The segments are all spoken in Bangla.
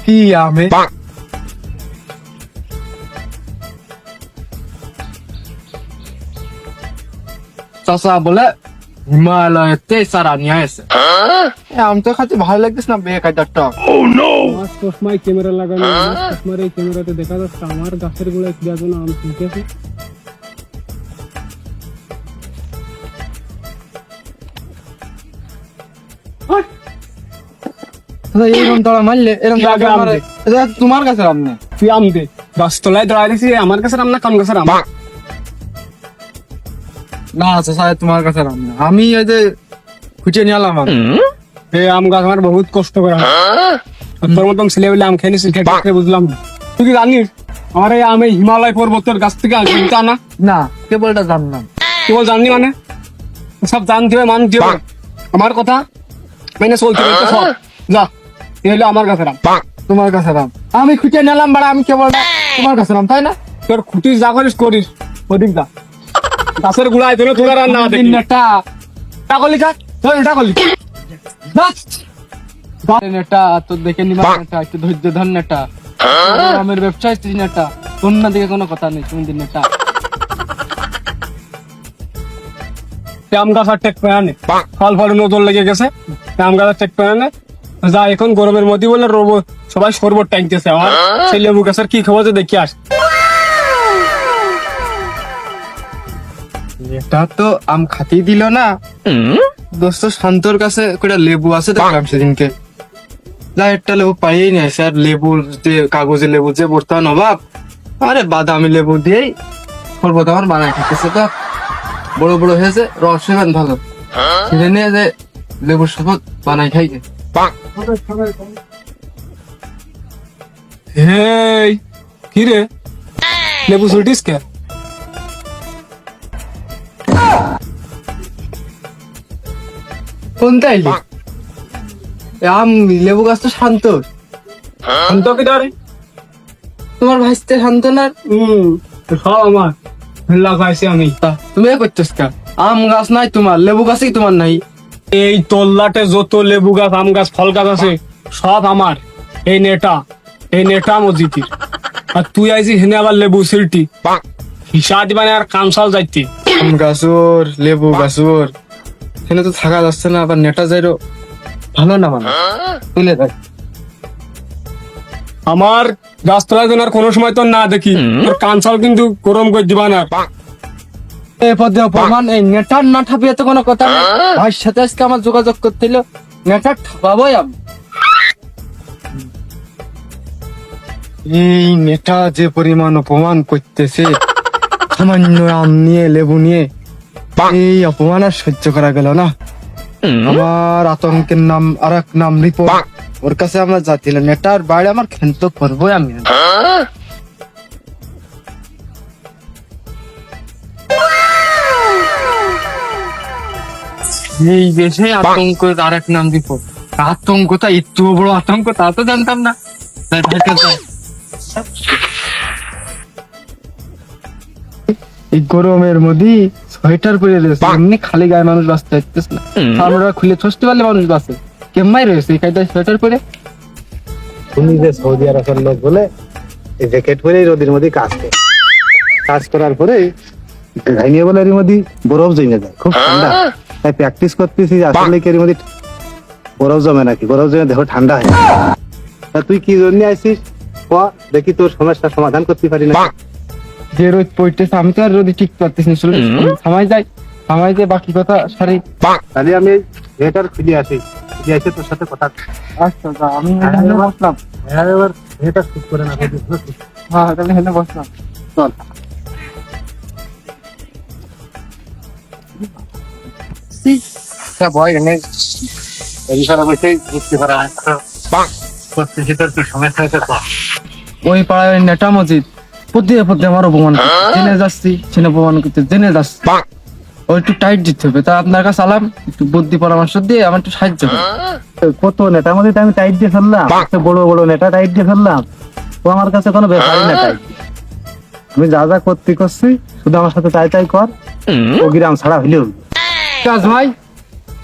কি আমে চাচা বলে হিমালয়তে সারা নিয়ে আসে আম তো খাতে ভালো লাগতেছে না বেকায়দাটা। আমার চশমায় ক্যামেরা লাগানো, আমার চশমার এই ক্যামেরাতে দেখা যাচ্ছে আমার গাছের গোড়ায় কি যেন আম ঝুলতেছে। এরকম তোরা মারলে এরকম কি আগে আম দে। এটা তোমার কাছে আম না। তুই আম দে, গাছতলায় দাঁড়ায় দেখছি আমার কাছে আম না কোন গাছের আম? না চাচা তোমার কাছে আম না, আমি এই যে খুঁজে নিয়ে এলাম আম। এই আম গাছ আমার বহুত কষ্ট করে হয়। আর তোর মতন ছেলে বলে আম খেয়ে নিছিস, খেয়ে বুঝলাম না। তুই কি জানিস আমার এই আম এই হিমালয় পর্বতের গাছ থেকে কিনতে আনা? না কেবল এটা জানলাম। কেবল জানলি মানে সব জানতে হবে, মানতে হবে। আমার কথা মানে চলতে হবে সব। যা, এই হলো আমার গাছের আম। তোমার কাছে আম আমি খুঁজে নিলাম বাড়া, আমি কেবল তোমার কাছে আম তাই না? তোর খুঁটিস যা করিস করিস, ওদিক যা। গাছের গুড়ায় তোর তোর আর না দেখি নেটা টাকলি যা, তোর টাকলি নেটা তোর দেখে নিবা নেটা, একটু ধৈর্য ধর নেটা। আমের ব্যবসায় তুই নেটা, তোর না দিকে কোনো কথা নেই তুমি দিন নেটা। আম গাছ আর টেক পেয়ে নে, ফল ফল নজর লেগে গেছে, আম গাছ আর টেক পেয়ে নে। যা, এখন গরমের মধ্যে বলে রোবো সবাই শরবত টাইনতেছে, আমার সেই লেবু গাছের কি খবর দেখি আস। এটা তো আম খাতেই দিল না। দোস্ত শান্তর কাছে কয়টা লেবু আছে দেখলাম সেদিনকে, যা একটা লেবু পাইয়েই নাই স্যার। লেবু যে কাগজে লেবু যে বর্তমান অভাব, আরে বাদামি লেবু দিয়েই শরবত আমার বানায় খাইতেছে। তো বড় বড় হয়েছে, রস সেবেন ভালো, সেটা নিয়ে যে লেবুর শরবত বানাই খাইছে। হেই কি রে, লেবু ছুটিস কে? কোনটা এলি? আম লেবু গাছ তো শান্ত, শান্ত কি রে? তোমার ভাইস্তে শান্ত না? সব আমার লাগাইছি আমি। তুমি এ করতেছ কা? আম গাছ নাই তোমার, লেবু গাছই তোমার নাই। এই তল্লাটে যত লেবু গাছ, আম গাছ, ফল গাছ আছে সব আমার। এই নেটা মসজিদের। আর তুই আইসি হেনে আবার লেবু সিলটি হিসাব দিবানে আর কামসাল যাইতি। আম গাছর লেবু গাছর এখানে তো থাকা যাচ্ছে না, আবার নেটা যাইরো ভালো না মানে তুলে দেয়। আমার গাছতলায় যেন আর কোনো সময় তো না দেখি, তোর কানসাল কিন্তু গরম করে দিবা না। এই পদে অপমান, এই নেটার না ঠাপিয়ে তো কোনো কথা নেই। ভাইয়ের সাথে আজকে আমার যোগাযোগ করতে হলো, নেটার ঠাপাবোই আমি। এই নেটা যে পরিমাণ অপমান করতেছে সামান্য আম নিয়ে লেবু নিয়ে, এই অপমান আর সহ্য করা গেল না। আমার আতঙ্কের নাম আর এক নাম রিপোর্ট, ওর কাছে আমরা যাচ্ছিল নেটার বাইরে আমার খেন্ত করবোই আমি। এই দেশে আতঙ্ক আর এক নাম রিপোর্ট। আতঙ্কটা একটু বড় আতঙ্ক তা তো জানতাম না। তাই ভাইকে যাই। এই গরমের মধ্যে সোয়েটার পরে রয়েছে, এমনি খালি গায়ে মানুষ বাঁচতে পারতেছে না। আমরা খুলে ছুটতে পারলে মানুষ বাঁচে, কেমন রয়েছে এই কায়দায় সোয়েটার পরে। তুমি যে সৌদি আরবের লোক বলে এই জ্যাকেট পরে রোদের মধ্যে কাজ করার পরে ঘাইনিয়ে বলে এর মধ্যে বরফ জমে যায়, খুব ঠান্ডা। তাই প্র্যাকটিস করতেছি আসলে কি এর মধ্যে বরফ জমে নাকি, বরফ জমে দেহ ঠান্ডা হয়। তা তুই কি জন্য আইছিস দেখি, তোর সমস্যার সমাধান করতে পারি না। যে রোদ পড়তেছে আমি তো আর রোদে ঠিক পারতেছি না, থামাই যাই বাকি কথা সারি। তাহলে আমি থিয়েটার খুলে আসি, খুলে এসে তোর সাথে কথা। আচ্ছা যা, আমি এখানে বসলাম। হ্যাঁ, এবার থিয়েটার শুট করে না হ্যাঁ তাহলে এখানে বসলাম, চল। ভয় এনে বুঝতে পারা সমস্যা হয়েছে। ওই পাড়ায় ওই নেটা মসজিদ প্রতি আমার অপমান করছে। জেনে যাচ্ছি জেনে অপমান করতে জেনে যাচ্ছি, ও একটু টাইট দিতে হবে। তা আপনার কাছে আলাম, একটু বুদ্ধি পরামর্শ দিয়ে আমার একটু সাহায্য করুন। কত নেতার মধ্যে আমি টাইট দিয়ে ফেললাম, বড় বড় নেতা টাইট দিয়ে ফেললাম, ও আমার কাছে কোনো ব্যাপারই না। টাইট আমি যা যা করতে করছি, শুধু আমার সাথে তাই কর, ও গ্রাম ছাড়া হইলেও কাজ ভাই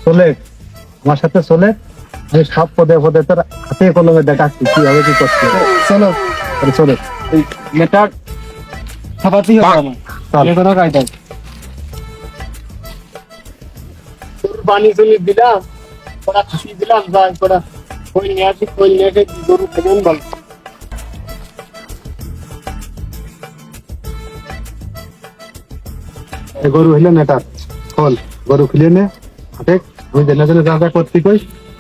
চলে, আমার সাথে চলে। আমি সব পদে পদে তোর হাতে কলমে দেখাচ্ছি কিভাবে কি করতে হবে। চলো তাহলে চলো এই নেটা ছাপাতেই হবে আমার চল। এ কোনো কায়দা নেই। পানি চলি দিলাম ওরা খাসি দিলাম যাই ওরা খোল নিয়ে আসি খোল নিয়ে এসে গরু কেমন বল এই গরু হইলে নেটা খোল গরু খুলে নে হাতে আমি জেনে জেনে যা যা করতে কই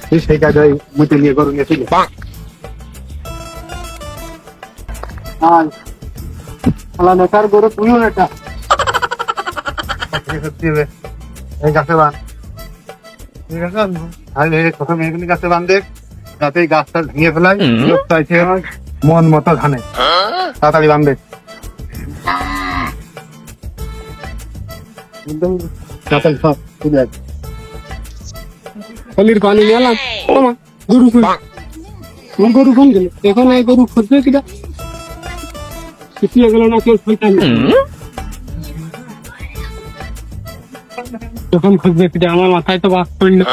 তুই সেই কাজে মুতে নিয়ে গরু নিয়ে চলে আর শালা নেটার গরু তুইও নেটা সত্যি হবে এই গাছে বান ঠিক আছে আর এই প্রথম এগুলি গাছে বান্ধে যাতে এই গাছটা ভেঙে ফেলায় লোক চাইছে মন মতো ধানে তাড়াতাড়ি বান্ধে একদম তাড়াতাড়ি সব ঠিক আছে খলির পানি নিয়ে এলাম ওমা, গরু কই কোন গরু কোন গেল এখন এই গরু খুঁজবে কিনা শুকিয়ে গেল না কেউ শয়তান যখন খুঁজবে কিনা আমার মাথায় তো বাস পড়লো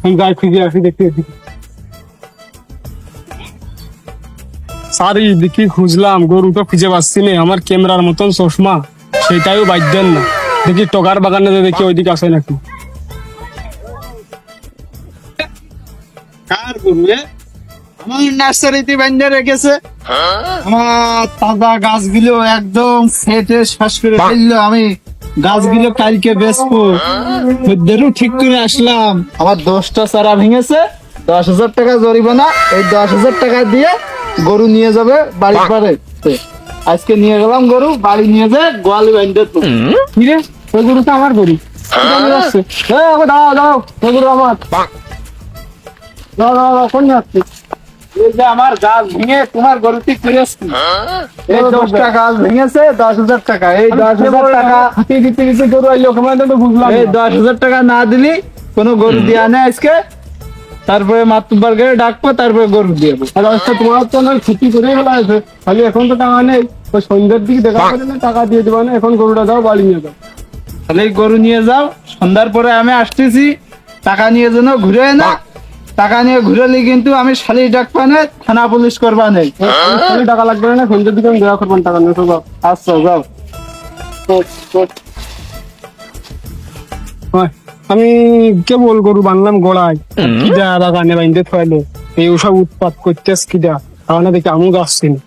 আমি গায়ে খুঁজে আসি দেখতে সারি দিকে খুঁজলাম গরু তো খুঁজে পাচ্ছি না আমার ক্যামেরার মতন চশমা সেটাইও বাজতেন না দেখি টগার বাগানে দেখি ওইদিকে আসে নাকি কার গরু রে আমার নার্সারিতে বান্ধে রেখেছে আমার তাজা গাছগুলো একদম ফেটে শ্বাস করে ফেললো আমি গাছগুলো কালকে বেচবো খদ্দেরও ঠিক করে আসলাম আমার 10টা চারা ভেঙেছে 10,000 টাকা জরিমানা এই 10,000 টাকা দিয়ে গরু নিয়ে যাবে বাড়ি পারে আজকে নিয়ে গেলাম গরু বাড়ি নিয়ে যায় গোয়ালি বান্ধে তো কিরে ওই গরু তো আমার গরু কোথায় যাচ্ছে দাও দাও ওই গরু আমার দাও দাও দাও কোন যাচ্ছে এই যে আমার গাছ ভেঙে তোমার গরুটি ফিরে আসছি এই 10টা গাছ ভেঙেছে 10,000 টাকা এই 10,000 টাকা হাতিয়ে দিতে গেছে গরু আইলো কেমন তো বুঝলাম এই 10,000 টাকা না দিলি কোনো গরু দিয়া না আজকে তারপরে মাতুব্বার গেলে ডাকবো তারপরে গরু দিয়ে দেবো আর আজকে তোমার তো না ক্ষতি করে ফেলা হয়েছে খালি এখন তো টাকা নেই ওই সন্ধ্যের দিকে দেখা করে না টাকা দিয়ে দেবা না এখন গরুটা দাও বাড়ি নিয়ে যাও তাহলে এই গরু নিয়ে যাও সন্ধ্যার পরে আমি আসতেছি টাকা নিয়ে যেন ঘুরে না টাকা নিয়ে ঘুরেলি কিন্তু আমি শালি ডাকবা না থানা পুলিশ করবা নেই খালি টাকা লাগবে না সন্ধ্যের দিকে আমি দেখা করবেন টাকা নিয়ে যাও আচ্ছা যাও হয়। আমি কেবল গরু বানলাম গোড়ায় কিডা বাগানে বাইন্দে থাইলো এই ওসব উৎপাত করতেস কিডা কারণে দেখি আমু আসছি না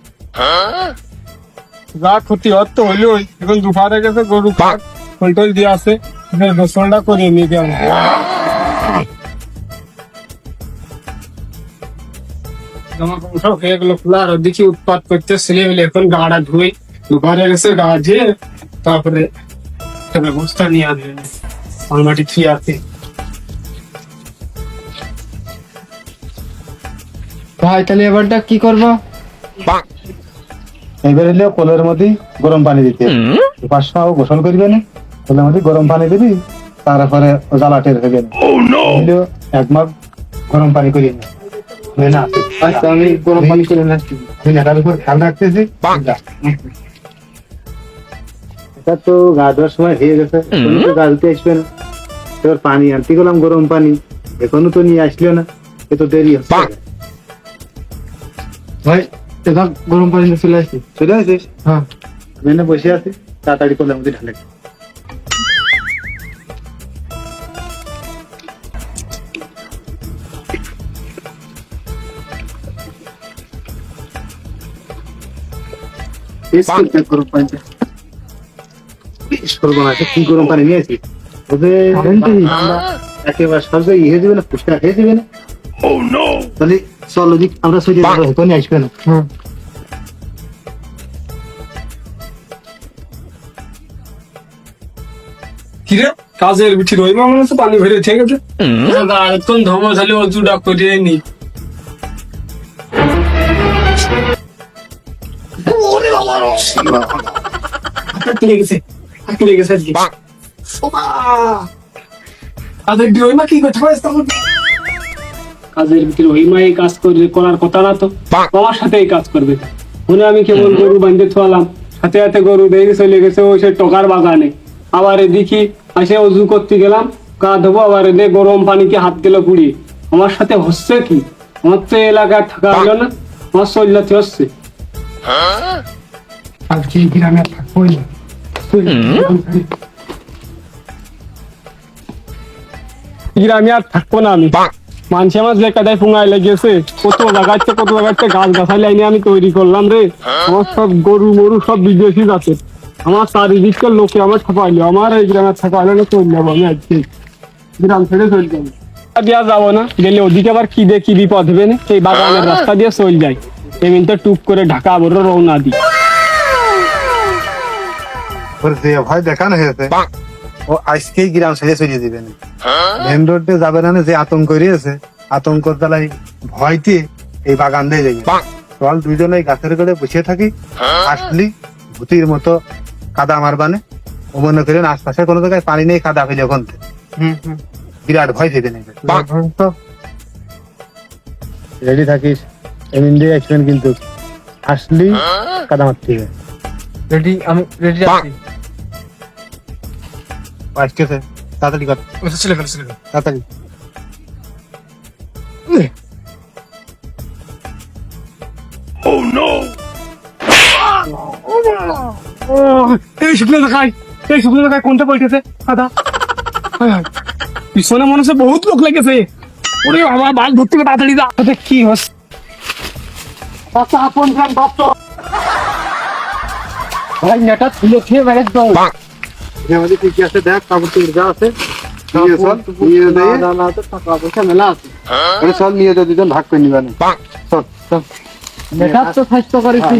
যা ক্ষতি হত তো হইলো এখন দুপুরে গেছে গরু ফলটল দিয়ে আছে গোসলটা করে নিয়ে যাবো জামা কাপড় সব হয়ে গেলো খোলা আর দেখি উৎপাত করতে ছেলে মিলে এখন গাড়া ধুই দুপুরে গেছে গা ধুয়ে তারপরে একটা ব্যবস্থা নিয়ে আসবে মাটি থুই আছে ভাই তাহলে এবারটা কি করবো এবার হলে কোলের মধ্যে গরম পানি দিতে পাঁচটা গোসল করবে না কোলের মধ্যে গরম পানি দিবি তারপরে জ্বালা টের হবে না হইলেও এক মাঘ গরম পানি করি না হয় না আচ্ছা আমি গরম পানি করে নিচ্ছি তুই নেটার উপর খেয়াল রাখতেছি যা। এটা তো গা ধোয়ার সময় হয়ে গেছে এখনো তো গা ধুতে আসবে না এবার পানি আনতে গেলাম গরম পানি এখনো তো নিয়ে আসলো না এ তো দেরি হচ্ছে ভাই এবার গরম পানি নিয়ে চলে আসছি চলে আসিস হ্যাঁ আমি এনে বসে আছি তাড়াতাড়ি কোলের মধ্যে ঢালে গরম পানি করবো না কি গরম পানি নিয়ে আসি ওদের একেবারে সব জায়গায় ইয়ে দেবে না ফুসকা খেয়ে দেবে না তাহলে চল ওদিক আমরা সরিয়ে যাবো এখনই আসবে না হ্যাঁ কিরে কাজের বিঠি রই মনে তো পানি ভরে ঠিক আছে আরেকক্ষণ ধর্ম খালি অজু ডাক করিয়ে নি কাজের রই মা কি করতে পারিস তখন কাজের ভিতরে ওই মা এই কাজ করার কথা না তো আমার সাথে এই কাজ করবে মনে আমি কেবল গরু বাঁধতে থালাম সাথে সাথে গরু দেখে চলে গেছে ওই সে টকার বাগানে আবার দেখি আসে অজু করতে গেলাম কাঁদবো আবার এনে গরম পানিকে হাত দিল পুড়ি। আমার সাথে হচ্ছে কি? আমার তো এই এলাকায় থাকা হলো না, আমার চলতে হচ্ছে। আজকে এই গ্রামে আর থাকবোই না। গ্রামে আর থাকবো না আমি। মানুষ আমার যে কাদায় ফুঙাই লেগেছে, কত জায়গাতে গাছ গাছালি আইনে আমি তৈরি করলাম রে। আমার সব গরু মরু সব বিদেশি যাচ্ছে। আমার চারিদিকের লোকে আমার ছাপাইলো, আমার এই গ্রামে থাকা হলো না, চলে যাবো আমি আজকে গ্রাম ছেড়ে চলে যাবো। দিয়া যাবো না, গেলে ওদিকে আবার কি দিয়ে কি বিপদ হবে না, সেই বাগানের রাস্তা দিয়ে চলে যাই। এমনিতে টুক করে ঢাকা বড় রওনা দিই। ওর যে ভয় দেখানো হয়েছে ও আজকেই গ্রাম ছেড়ে চলে দিবে না। মেন রোডে যাবে না, যে আতঙ্ক রয়েছে আতঙ্কর জ্বালাই ভয়তে এই বাগান দিয়ে যাবে। চল দুইজনে এই গাছের গোড়ে বসে থাকি, আসলি ভূতির মতো কাদা মারবানে। ও মনে করেন আশপাশে কোনো জায়গায় পানি নেই, কাদা ফেলে ওখান থেকে বিরাট ভয় পেতে নেবে। রেডি থাকিস, এমনি দিয়ে আসবেন কিন্তু আসলি কাদা মারতে হবে। রেডি, আমি রেডি আছি। আসতেছে, তাড়াতাড়ি কর, ছেলে ছেলে তাড়াতাড়ি। এই শুকনো দেখায় কোনটা পল্টেছে কাদা? পিছনে মনে হচ্ছে বহুত লোক লেগেছে। ওরে বাবা, বাঘ ধরতে হবে, তাড়াতাড়ি যা। কি হচ্ছে? আপন গ্রাম দপ্তর ভাই, নেটা তুলে খেয়ে বেড়ে দাও। আমাদের কি কি আছে দেখ, কাপড় চোপড় যা আছে নিয়ে চল, নিয়ে দে। না তো টাকা পয়সা মেলা আছে। আরে চল নিয়ে দে, দুজন ভাগ করে নিবানে। চল চল, নেটার তো স্বাস্থ্য করেছি।